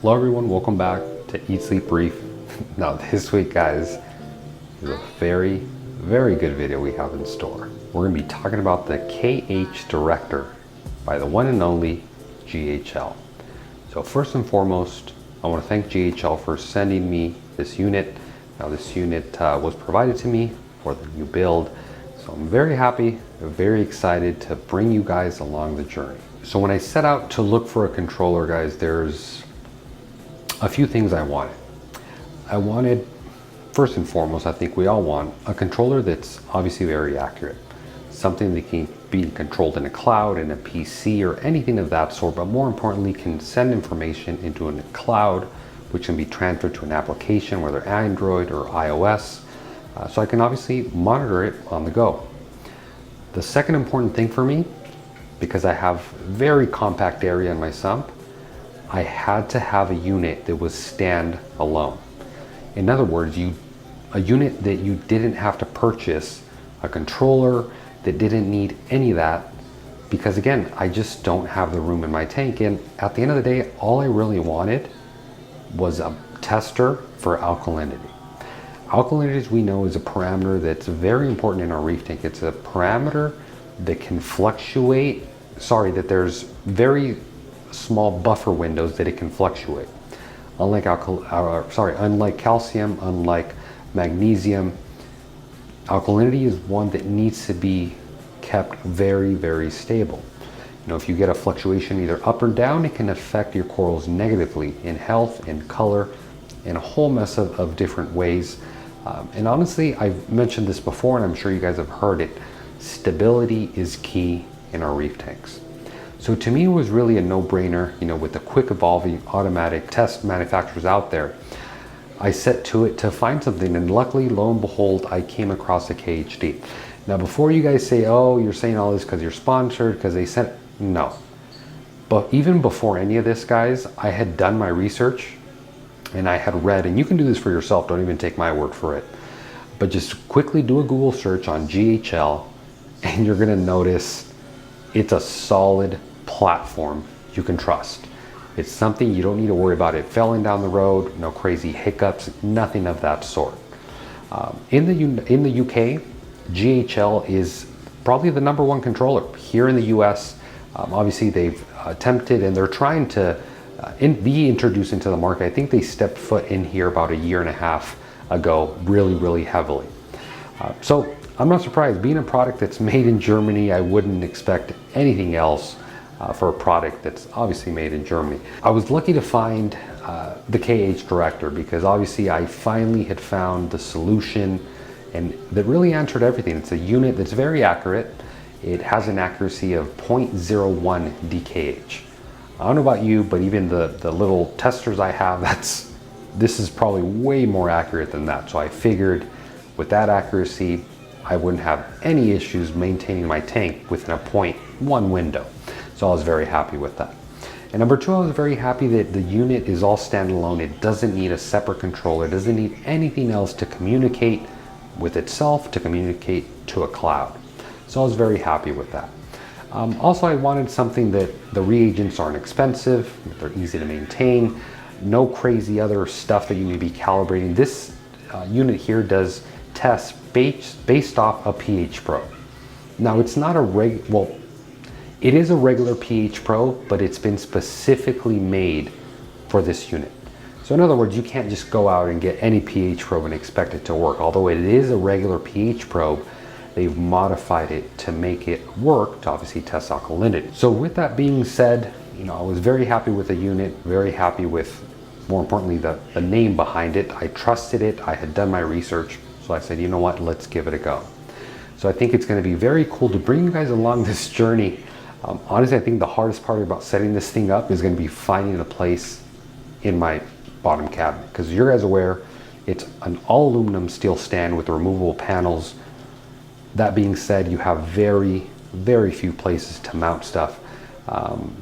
Hello everyone, welcome back to Eat Sleep Brief. Now this week guys is a very good video we have in store. We're going to be talking about the KH Director by the one and only GHL. So first and foremost, I want to thank GHL for sending me this unit. Now this unit was provided to me for the new build. So I'm very happy, very excited to bring you guys along the journey. So when I set out to look for a controller guys, there's a few things I wanted. I wanted, first and foremost, I think we all want a controller that's obviously very accurate. Something that can be controlled in a cloud, in a PC, or anything of that sort, but more importantly, can send information into a cloud, which can be transferred to an application, whether Android or iOS, so I can obviously monitor it on the go. The second important thing for me, because I have very compact area in my sump, I had to have a unit that was stand alone. In other words, a unit that you didn't have to purchase a controller, that didn't need any of that, because again, I just don't have the room in my tank. And at the end of the day, all I really wanted was a tester for alkalinity. Alkalinity, as we know, is a parameter that's very important in our reef tank. It's a parameter that can fluctuate, that there's very small buffer windows that it can fluctuate. Unlike calcium, unlike magnesium, alkalinity is one that needs to be kept very stable. You know, if you get a fluctuation either up or down, it can affect your corals negatively in health, in color, in a whole mess of different ways. And honestly, I've mentioned this before, and I'm sure you guys have heard it, stability is key in our reef tanks. So to me, it was really a no-brainer, you know, with the quick evolving automatic test manufacturers out there. I set to it to find something, and luckily, lo and behold, I came across a KHD. Now, before you guys say, oh, you're saying all this because you're sponsored, because they sent, no. But even before any of this, guys, I had done my research, and I had read, and you can do this for yourself, don't even take my word for it, but just quickly do a Google search on GHL, and you're gonna notice it's a solid platform you can trust. It's something you don't need to worry about it falling down the road, no crazy hiccups, nothing of that sort. In the UK, GHL is probably the #1 controller. Here in the US, obviously they've attempted and they're trying to be introduced into the market. I think they stepped foot in here about a year and a half ago, really heavily. So I'm not surprised. Being a product that's made in Germany, I wouldn't expect anything else for a product that's obviously made in Germany. I was lucky to find the KH Director because obviously I finally had found the solution and that really answered everything. It's a unit that's very accurate. It has an accuracy of 0.01 DKH. I don't know about you, but even the little testers I have, this is probably way more accurate than that. So I figured with that accuracy, I wouldn't have any issues maintaining my tank within a 0.1 window. So I was very happy with that. And number two, I was very happy that the unit is all standalone. It doesn't need a separate controller. It doesn't need anything else to communicate with itself, to communicate to a cloud. So I was very happy with that. Also, I wanted something that the reagents aren't expensive, they're easy to maintain, no crazy other stuff that you may be calibrating. This unit here does tests based off a pH probe. Now it's not it is a regular pH probe, but it's been specifically made for this unit. So in other words, you can't just go out and get any pH probe and expect it to work. Although it is a regular pH probe, they've modified it to make it work to obviously test alkalinity. So with that being said, you know, I was very happy with the unit, very happy with, more importantly, the name behind it. I trusted it, I had done my research, so I said, you know what, let's give it a go. So I think it's gonna be very cool to bring you guys along this journey. Honestly, I think the hardest part about setting this thing up is gonna be finding a place in my bottom cabinet. Because you guys are aware, it's an all aluminum steel stand with removable panels. That being said, you have very few places to mount stuff.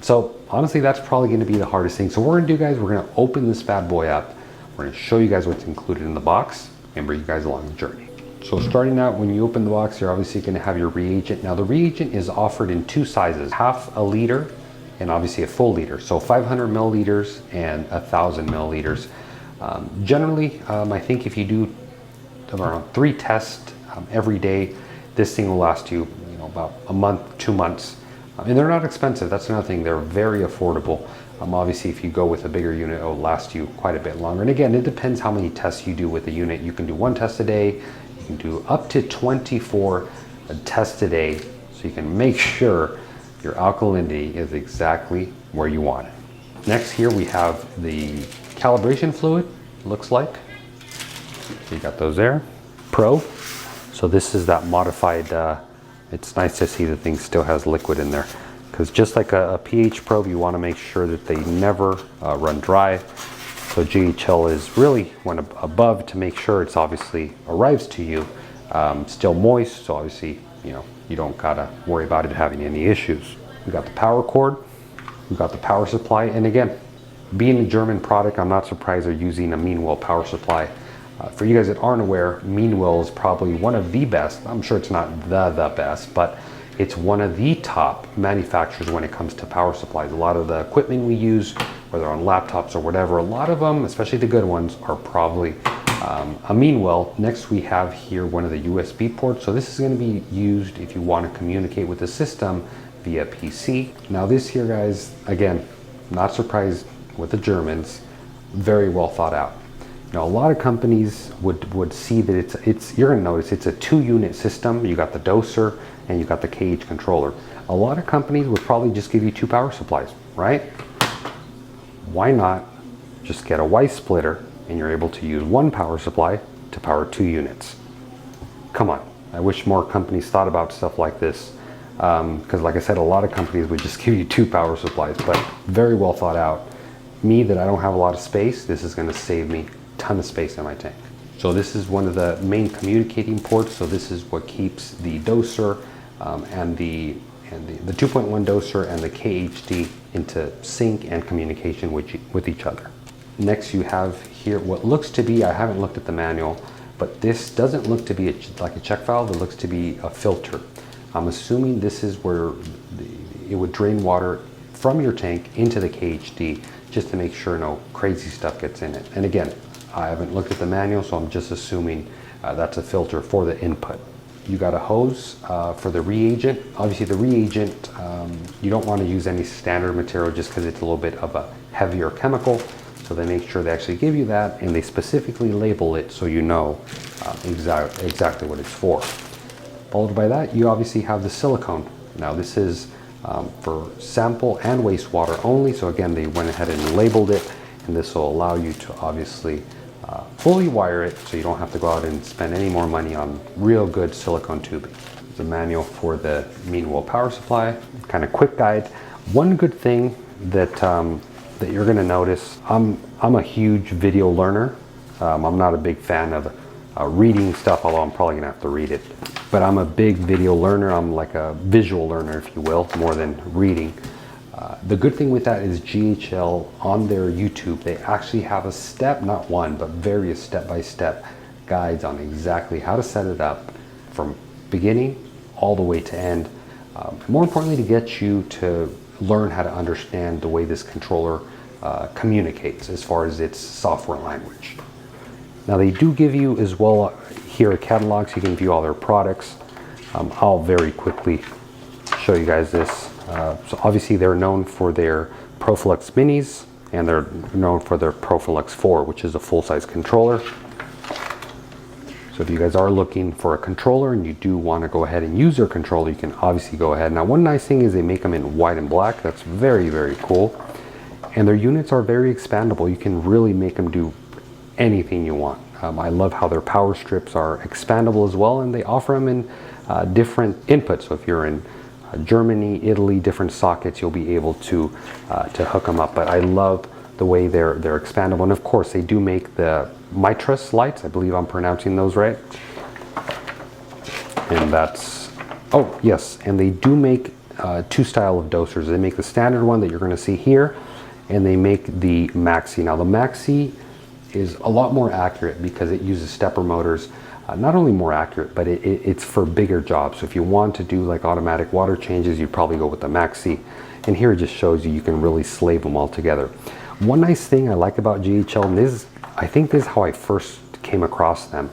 So honestly, that's probably gonna be the hardest thing. So what we're gonna do, guys, we're gonna open this bad boy up. We're gonna show you guys what's included in the box and bring you guys along the journey. So starting out, when you open the box, you're obviously gonna have your reagent. Now the reagent is offered in two sizes, 1/2 liter and obviously a full liter. So 500 milliliters and 1,000 milliliters. Generally, I think if you do around 3 tests every day, this thing will last you, about a month, 2 months. And they're not expensive. That's another thing. They're very affordable. Obviously, if you go with a bigger unit, it'll last you quite a bit longer. And again, it depends how many tests you do with the unit. You can do 1 test a day. You can do up to 24 tests a day, so you can make sure your alkalinity is exactly where you want it. Next here we have the calibration fluid, looks like. You got those there. Pro. So this is that modified, it's nice to see the thing still has liquid in there, because just like a pH probe, you want to make sure that they never run dry. So GHL is really went above to make sure it's obviously arrives to you still moist, so obviously you don't gotta worry about it having any issues. We got the power cord, we got the power supply, and again, being a German product, I'm not surprised they're using a Meanwell power supply. For you guys that aren't aware, Meanwell is probably one of the best. I'm sure it's not the best, but it's one of the top manufacturers when it comes to power supplies. A lot of the equipment we use, whether on laptops or whatever, a lot of them, especially the good ones, are probably a Meanwell. Next we have here one of the USB ports. So this is going to be used if you want to communicate with the system via PC. Now this here, guys, again, not surprised with the Germans, very well thought out. Now a lot of companies would see that it's you're going to notice it's a 2-unit system. You got the doser and you got the KH controller. A lot of companies would probably just give you 2 power supplies, right? Why not just get a Y splitter and you're able to use 1 power supply to power 2 units? Come on, I wish more companies thought about stuff like this, because like I said, a lot of companies would just give you 2 power supplies, but very well thought out. Me, that I don't have a lot of space, this is going to save me a ton of space in my tank. So this is one of the main communicating ports. So this is what keeps the doser and the 2.1 doser and the KHD into sync and communication with each other. Next you have here what looks to be, I haven't looked at the manual, but this doesn't look to be like a check valve. It looks to be a filter. I'm assuming this is where it would drain water from your tank into the KHD, just to make sure no crazy stuff gets in it. And again, I haven't looked at the manual, so I'm just assuming that's a filter for the input. You got a hose for the reagent. Obviously the reagent, you don't want to use any standard material just because it's a little bit of a heavier chemical. So they make sure they actually give you that, and they specifically label it so you know exactly what it's for. Followed by that, you obviously have the silicone. Now this is for sample and wastewater only. So again, they went ahead and labeled it, and this will allow you to obviously fully wire it, so you don't have to go out and spend any more money on real good silicone tubing. The manual for the Meanwell power supply, kind of quick guide. One good thing that that you're going to notice, I'm a huge video learner. I'm not a big fan of reading stuff, although I'm probably gonna have to read it. But I'm a big video learner. I'm like a visual learner, if you will, more than reading. The good thing with that is GHL on their YouTube, they actually have a step, not one, but various step-by-step guides on exactly how to set it up from beginning all the way to end. More importantly, to get you to learn how to understand the way this controller communicates as far as its software language. Now they do give you as well here a catalog, so you can view all their products. I'll very quickly show you guys this. So obviously they're known for their Proflex Minis, and they're known for their Proflex 4, which is a full-size controller. So if you guys are looking for a controller and you do want to go ahead and use their controller, you can obviously go ahead. Now one nice thing is they make them in white and black. That's very, very cool. And their units are very expandable. You can really make them do anything you want. I love how their power strips are expandable as well, and they offer them in different inputs. So if you're in Germany, Italy, different sockets, you'll be able to hook them up. But I love the way they're expandable, and of course they do make the Mitras lights. I believe I'm pronouncing those right. And that's, oh yes, and they do make 2 style of dosers. They make the standard one that you're going to see here, and they make the Maxi. Now the Maxi is a lot more accurate because it uses stepper motors. Not only more accurate, but it's for bigger jobs. So if you want to do like automatic water changes, you'd probably go with the Maxi. And here it just shows you can really slave them all together. One nice thing I like about GHL, and I think this is how I first came across them,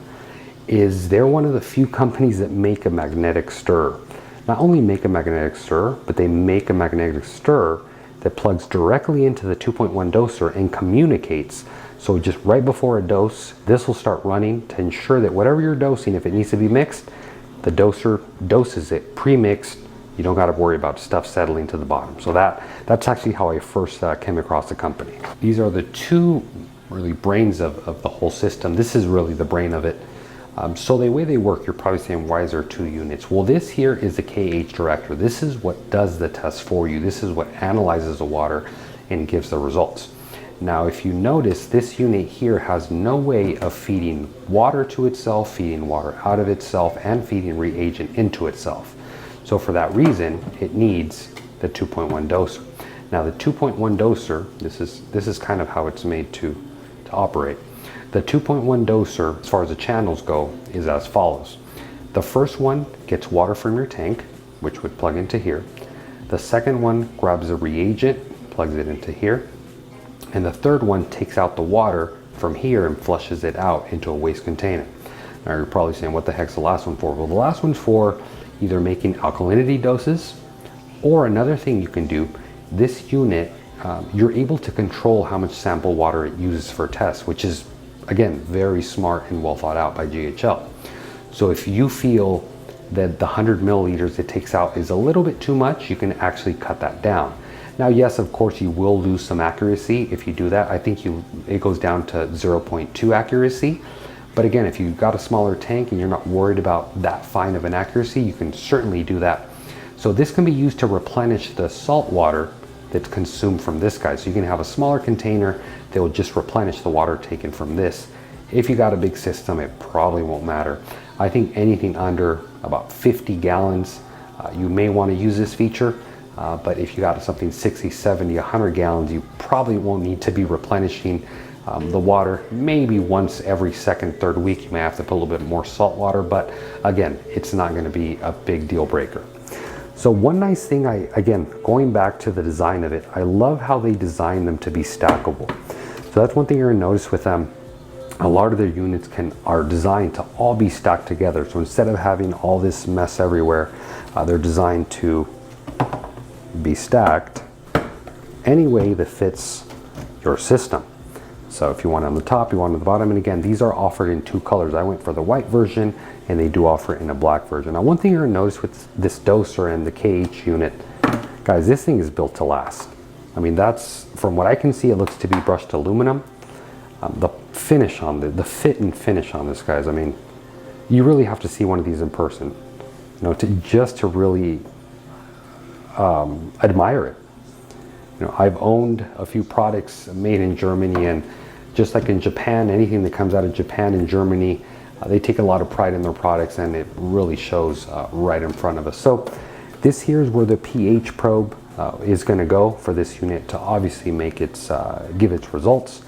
is they're one of the few companies that make a magnetic stirrer. Not only make a magnetic stirrer, but they make a magnetic stirrer that plugs directly into the 2.1 doser and communicates. So just right before a dose, this will start running to ensure that whatever you're dosing, if it needs to be mixed, the doser doses it pre-mixed. You don't got to worry about stuff settling to the bottom. So that's actually how I first came across the company. These are the two really brains of the whole system. This is really the brain of it. So the way they work, you're probably saying, why is there 2 units? Well, this here is the KH director. This is what does the test for you. This is what analyzes the water and gives the results. Now, if you notice, this unit here has no way of feeding water to itself, feeding water out of itself, and feeding reagent into itself. So for that reason, it needs the 2.1 doser. Now the 2.1 doser, this is kind of how it's made to operate. The 2.1 doser, as far as the channels go, is as follows. The first one gets water from your tank, which would plug into here. The second one grabs a reagent, plugs it into here. And the third one takes out the water from here and flushes it out into a waste container. Now you're probably saying, what the heck's the last one for? Well, the last one's for either making alkalinity doses, or another thing you can do, this unit, you're able to control how much sample water it uses for tests, which is, again, very smart and well thought out by GHL. So if you feel that the 100 milliliters it takes out is a little bit too much, you can actually cut that down. Now, yes, of course, you will lose some accuracy if you do that. I think it goes down to 0.2 accuracy. But again, if you've got a smaller tank and you're not worried about that fine of an accuracy, you can certainly do that. So this can be used to replenish the salt water that's consumed from this guy. So you can have a smaller container that will just replenish the water taken from this. If you got a big system, it probably won't matter. I think anything under about 50 gallons, you may want to use this feature. But if you got something 60, 70, 100 gallons, you probably won't need to be replenishing the water. Maybe once every second, third week, you may have to put a little bit more salt water, but again, it's not going to be a big deal breaker. So one nice thing, again, going back to the design of it, I love how they design them to be stackable. So that's one thing you're going to notice with them. A lot of their units are designed to all be stacked together. So instead of having all this mess everywhere, they're designed to be stacked any way that fits your system. So if you want it on the top, you want it on the bottom, and again, these are offered in 2 colors. I went for the white version, and they do offer it in a black version. Now, one thing you're gonna notice with this doser and the KH unit, guys, this thing is built to last. I mean, that's, from what I can see, it looks to be brushed aluminum. The finish on the fit and finish on this, guys, I mean, you really have to see one of these in person, you know, to really admire it. You know, I've owned a few products made in Germany, and just like in Japan, anything that comes out of Japan and Germany, they take a lot of pride in their products, and it really shows right in front of us. So this here is where the pH probe is going to go for this unit to obviously make its give its results.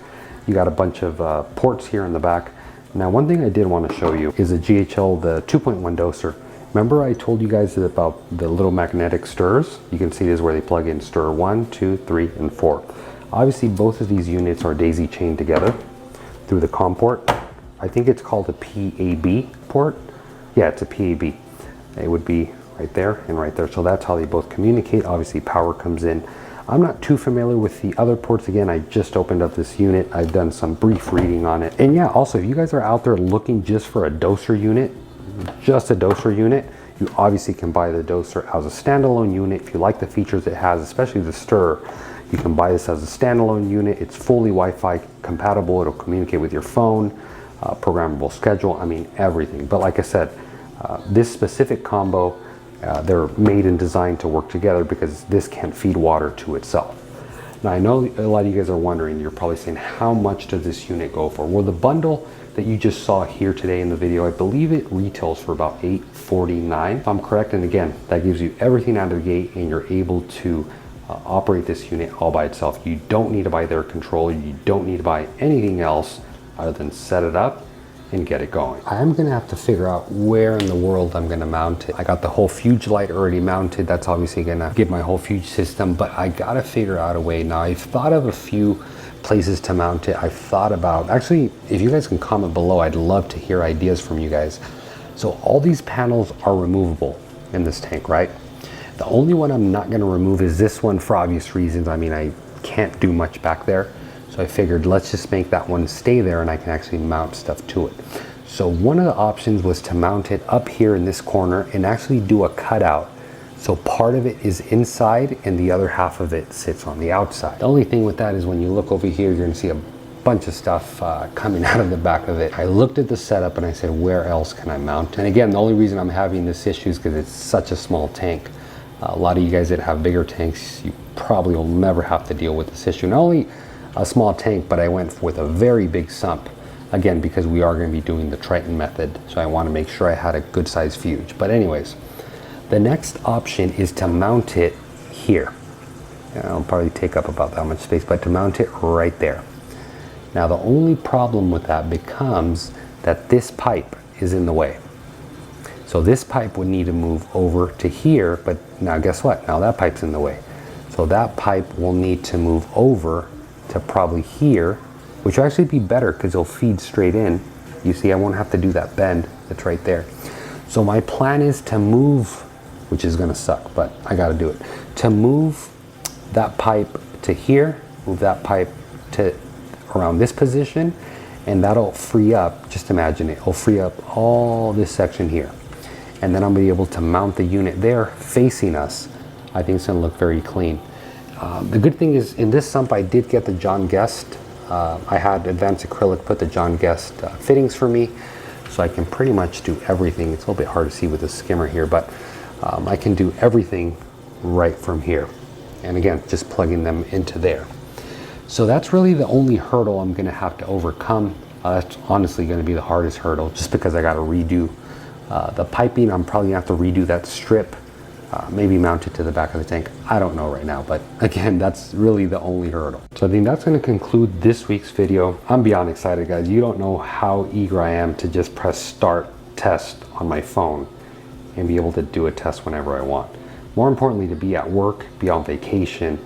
You got a bunch of ports here in the back. Now, one thing I did want to show you is a GHL, the 2.1 doser. Remember I told you guys about the little magnetic stirrers? You can see this is where they plug in stirrer 1, 2, 3, and 4. Obviously, both of these units are daisy chained together through the COM port. I think it's called a PAB port. Yeah, it's a PAB. It would be right there and right there. So that's how they both communicate. Obviously, power comes in. I'm not too familiar with the other ports. Again, I just opened up this unit. I've done some brief reading on it. And yeah, also, if you guys are out there looking just for a doser unit, just a doser unit, you obviously can buy the doser as a standalone unit. If you like the features it has, especially the stirrer, you can buy this as a standalone unit. It's fully Wi-Fi compatible. It'll communicate with your phone, programmable schedule, I mean, everything. But like I said, this specific combo, they're made and designed to work together because this can't feed water to itself. Now, I know a lot of you guys are wondering, you're probably saying, how much does this unit go for? Well, the bundle that you just saw here today in the video, I believe it retails for about $849, if I'm correct. And again, that gives you everything out of the gate, and you're able to operate this unit all by itself. You don't need to buy their controller. You don't need to buy anything else other than set it up and get it going. I am gonna have to figure out where in the world I'm gonna mount it. I got the whole fuge light already mounted. That's obviously gonna give my whole fuge system, but I gotta figure out a way. Now I've thought of a few places to mount it. I've thought about, actually, if you guys can comment below, I'd love to hear ideas from you guys. So all these panels are removable in this tank, right? The only one I'm not gonna remove is this one for obvious reasons. I mean, I can't do much back there. So I figured let's just make that one stay there and I can actually mount stuff to it. So one of the options was to mount it up here in this corner and actually do a cutout. So part of it is inside and the other half of it sits on the outside. The only thing with that is when you look over here, you're gonna see a bunch of stuff coming out of the back of it. I looked at the setup and I said, where else can I mount it? And again, the only reason I'm having this issue is because it's such a small tank. A lot of you guys that have bigger tanks, you probably will never have to deal with this issue. Not only a small tank, but I went with a very big sump. Again, because we are going to be doing the Triton method. So I want to make sure I had a good size fuge. But anyways, the next option is to mount it here. It'll probably take up about that much space, but to mount it right there. Now the only problem with that becomes that this pipe is in the way. So this pipe would need to move over to here, but now guess what? Now that pipe's in the way. So that pipe will need to move over to probably here, which will actually be better because it'll feed straight in. You see, I won't have to do that bend that's right there. So my plan is to move, which is gonna suck, but I gotta do it, to move that pipe to here, move that pipe to around this position, and that'll free up, just imagine it, it'll free up all this section here. And then I'm gonna be able to mount the unit there facing us. I think it's gonna look very clean. The good thing is in this sump I did get the John Guest. I had Advanced Acrylic put the John Guest fittings for me, so I can pretty much do everything. It's a little bit hard to see with the skimmer here, but I can do everything right from here. And again, just plugging them into there. So that's really the only hurdle I'm gonna have to overcome. That's honestly gonna be the hardest hurdle, just because I gotta redo the piping. I'm probably gonna have to redo that strip. Maybe mount it to the back of the tank. I don't know right now, but again, that's really the only hurdle. So I think that's going to conclude this week's video. I'm beyond excited, guys. You don't know how eager I am to just press start test on my phone and be able to do a test whenever I want. More importantly, to be at work, be on vacation,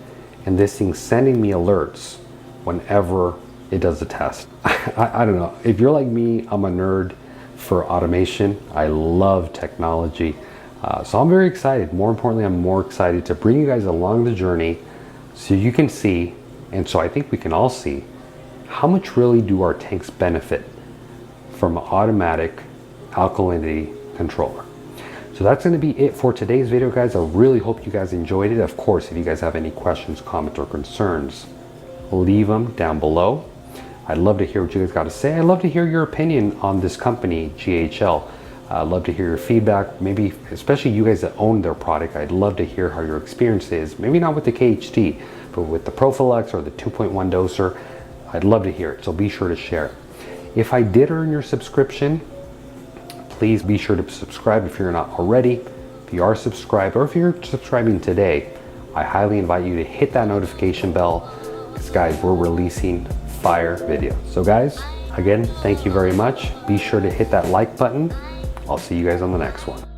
and this thing sending me alerts whenever it does the test. I don't know. If you're like me, I'm a nerd for automation. I love technology. So I'm very excited. More importantly, I'm more excited to bring you guys along the journey so you can see, and so I think we can all see, how much really do our tanks benefit from an automatic alkalinity controller. So that's going to be it for today's video, guys. I really hope you guys enjoyed it. Of course, if you guys have any questions, comments, or concerns, leave them down below. I'd love to hear what you guys got to say. I'd love to hear your opinion on this company, GHL. I'd love to hear your feedback, maybe especially you guys that own their product. I'd love to hear how your experience is, maybe not with the KHT, but with the Profilux or the 2.1 doser. I'd love to hear it, so be sure to share it. If I did earn your subscription, please be sure to subscribe if you're not already. If you are subscribed, or if you're subscribing today, I highly invite you to hit that notification bell, because guys, we're releasing fire videos. So guys, again, thank you very much. Be sure to hit that like button. I'll see you guys on the next one.